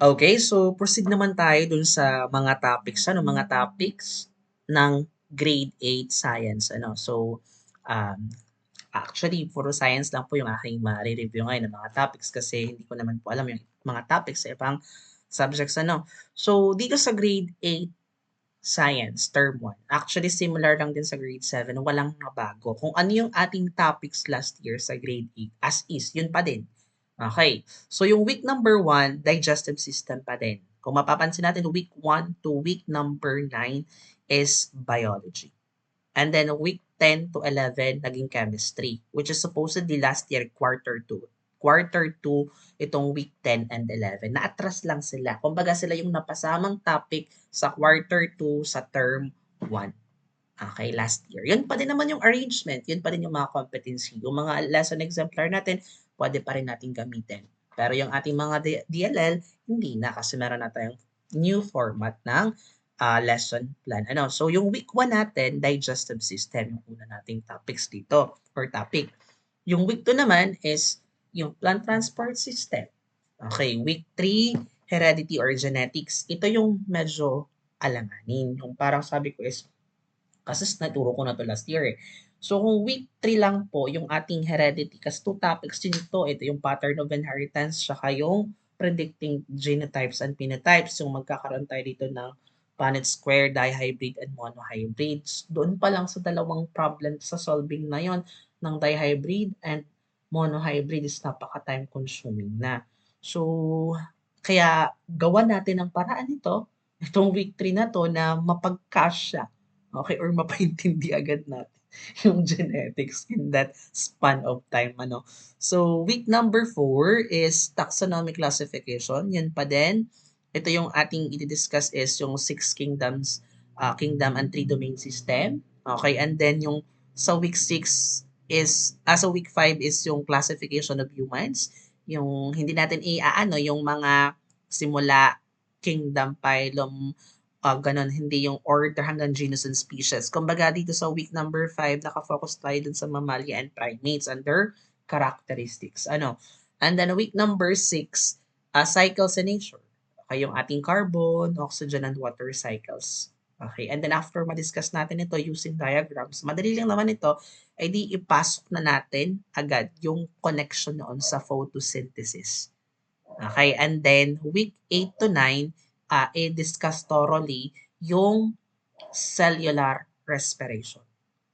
Okay, so proceed naman tayo dun sa mga topics ng grade 8 science, ano. So, um, actually puro science lang po yung aking mare-review ngayon ng mga topics kasi hindi ko naman po alam yung mga topics sa ibang subjects, ano. So, dito sa grade 8 science, term 1, actually similar lang din sa grade 7, walang nabago. Kung ano yung ating topics last year sa grade 8, as is, yun pa din. Okay. So, yung week number 1, digestive system pa din. Kung mapapansin natin, week 1 to week number 9 is biology. And then week 10 to 11, naging chemistry, which is supposedly last year, quarter 2. Quarter 2, itong week 10 and 11. Naatras lang sila. Kumbaga sila yung napasamang topic sa quarter 2 sa term 1. Okay, last year. Yun pa din naman yung arrangement, yun pa din yung mga competency. Yung mga lesson exemplar natin, pwede pa rin natin gamitin. Pero yung ating mga DLL, hindi na kasi meron na tayong new format ng lesson plan. Ano? So yung week 1 natin, digestive system, yung una nating topics dito or topic. Yung week 2 naman is yung plant transport system. Okay, week 3, heredity or genetics. Ito yung medyo alanganin. Yung parang sabi ko is kasi naturo ko na 'to last year, eh. So, kung week 3 lang po yung ating heredity kasi 2 topics din ito. Ito yung pattern of inheritance tsaka yung predicting genotypes and phenotypes. Yung magkakaroon tayo dito ng Punnett square, dihybrid, and monohybrids. Doon pa lang sa dalawang problem sa solving na yon ng dihybrid and monohybrid is napaka-time consuming na. So, kaya gawan natin ng paraan ito, itong week 3 na 'to na mapagkasya. Okay, or mapaintindi agad natin yung genetics in that span of time, ano. So, week number 4 is taxonomic classification, yun pa din. Ito yung ating i-discuss is yung six kingdoms, kingdom and three domain system. Okay, and then yung sa week 6 is, sa week 5 is yung classification of humans. Yung hindi natin i-aano, yung mga simula kingdom, phylum, gano'n, hindi yung order hanggang genus and species. Kumbaga dito sa week number 5, naka-focus tayo dun sa mammalia and primates and their characteristics. Ano? And then week number 6, cycles in nature. Okay, yung ating carbon, oxygen, and water cycles. Okay, and then after ma-discuss natin ito using diagrams, madali lang naman ito, ay di ipasok na natin agad yung connection noon sa photosynthesis. Okay, and then week 8 to 9, i-discuss thoroughly yung cellular respiration.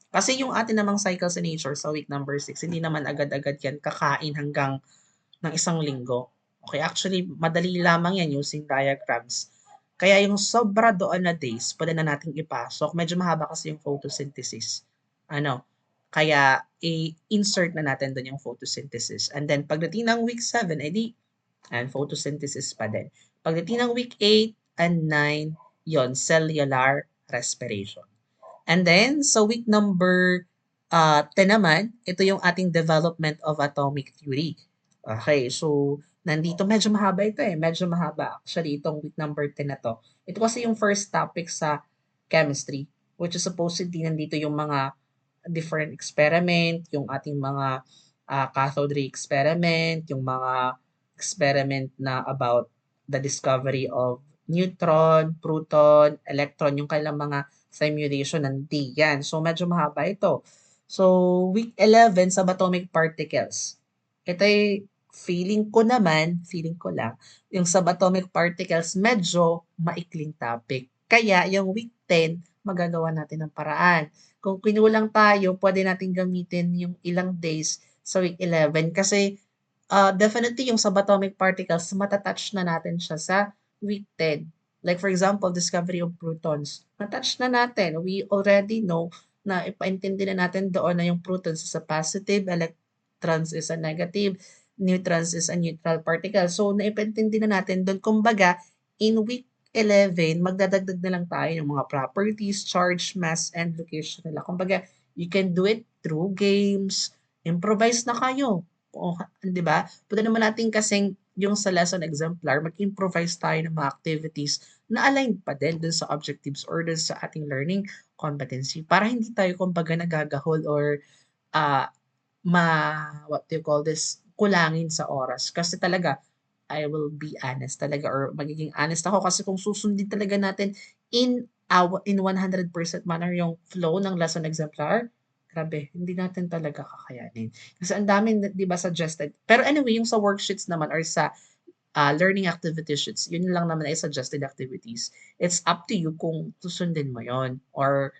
Kasi yung atin namang cycle sa nature sa week number 6, hindi naman agad-agad yan kakain hanggang ng isang linggo. Okay, actually, madali lamang yan using diagrams. Kaya yung sobra doon na days, pwede na nating ipasok. Medyo mahaba kasi yung photosynthesis. Ano, kaya i-insert na natin doon yung photosynthesis. And then, pagdating ng week 7, edi and photosynthesis pa din. Pagdating ng week 8 and 9, yon cellular respiration. And then, sa week number 10 naman, ito yung ating development of atomic theory. Okay, so nandito medyo mahaba ito eh. Medyo mahaba actually itong week number 10 na to. Ito kasi yung first topic sa chemistry, which is supposedly nandito yung mga different experiment, yung ating mga cathode ray experiment, yung mga experiment na about the discovery of neutron, proton, electron, yung kailang mga simulation nanti yan. So, medyo mahaba ito. So, week 11, subatomic particles. Ito ay feeling ko lang, yung subatomic particles medyo maikling topic. Kaya, yung week 10, magagawa natin ng paraan. Kung kinulang tayo, pwede natin gamitin yung ilang days sa week 11 kasi definitely yung subatomic particles, matatouch na natin siya sa week 10. Like for example, discovery of protons. Na-touch na natin. We already know na ipaintindi na natin doon na yung protons is a positive, electrons is a negative, neutrons is a neutral particle. So, naipaintindi na natin doon. Kumbaga, in week 11, magdadagdag na lang tayo ng mga properties, charge, mass, and location nila. Kumbaga, you can do it through games, improvise na kayo. O, 'di ba? Puwede naman natin kasing yung sa lesson exemplar, mag-improvise tayo ng mga activities na aligned pa din dun sa objectives or dun sa ating learning competency para hindi tayo kumbaga nagagahol or ah, what do you call this, kulangin sa oras. Kasi talaga I will be honest talaga or magiging honest ako kasi kung susundin talaga natin in 100% manner yung flow ng lesson exemplar, grabe hindi natin talaga kakayanin. Kasi ang dami 'di ba suggested pero anyway yung sa worksheets naman or sa, learning activity sheets yun lang naman ay suggested activities. It's up to you kung susundin mo yon or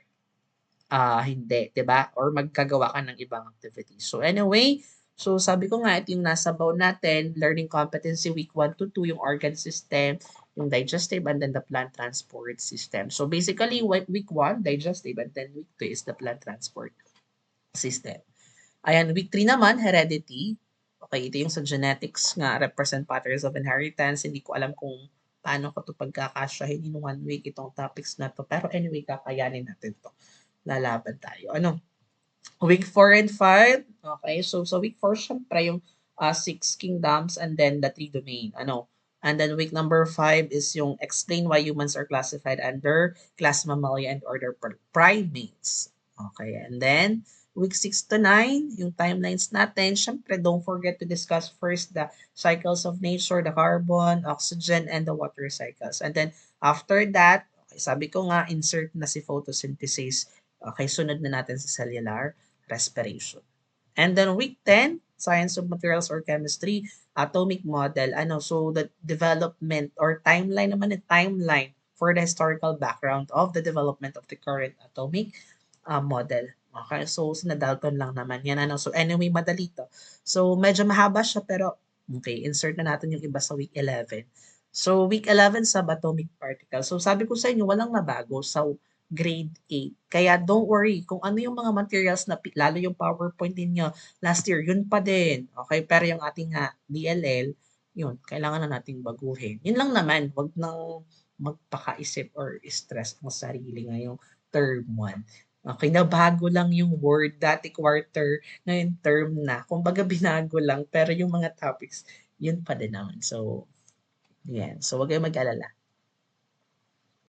hindi, 'di ba? Or maggagawa ka ng ibang activities. So anyway, so sabi ko nga ito yung nasa bound natin, learning competency week 1 to 2, yung organ system, yung digestive, and then the plant transport system. So basically, week 1, digestive, and then week 2 is the plant transport system. Ayan, week 3 naman, heredity. Okay, ito yung sa genetics nga, represent patterns of inheritance. Hindi ko alam kung paano ko ito pagkakasyahin in 1 week itong topics na to. Pero anyway, kakayanin natin to. Lalaban tayo. Ano? Week 4 and 5. Okay, so sa week 4, syempre yung 6 kingdoms and then the 3 domain. Ano? And then week number 5 is yung explain why humans are classified under class Mammalia and order primates. Okay, and then week 6 to 9, yung timelines natin, syempre don't forget to discuss first the cycles of nature, the carbon, oxygen, and the water cycles. And then after that, okay, sabi ko nga, insert na si photosynthesis. Okay, sunod na natin sa cellular respiration. And then week 10, science of materials or chemistry, atomic model. Ano, so the development or timeline naman yung timeline for the historical background of the development of the current atomic model. Okay, so sina Dalton lang naman yan. Ano, so anyway, madali to. So medyo mahaba siya pero okay, insert na natin yung iba sa week 11. So week 11 subatomic particles. So sabi ko sa inyo, walang nabago sa grade 8. Kaya don't worry kung ano yung mga materials na lalo yung PowerPoint ninyo last year, yun pa din. Okay, pero yung ating DLL, yun, kailangan na nating baguhin. Yun lang naman, wag nang magpakaisip or stress ang sarili ngayong term 1. Okay, nabago lang yung word, dati quarter, ngayon term na. Kumbaga binago lang, pero yung mga topics, yun pa din naman. So, yan. So, wag kayong mag-alala.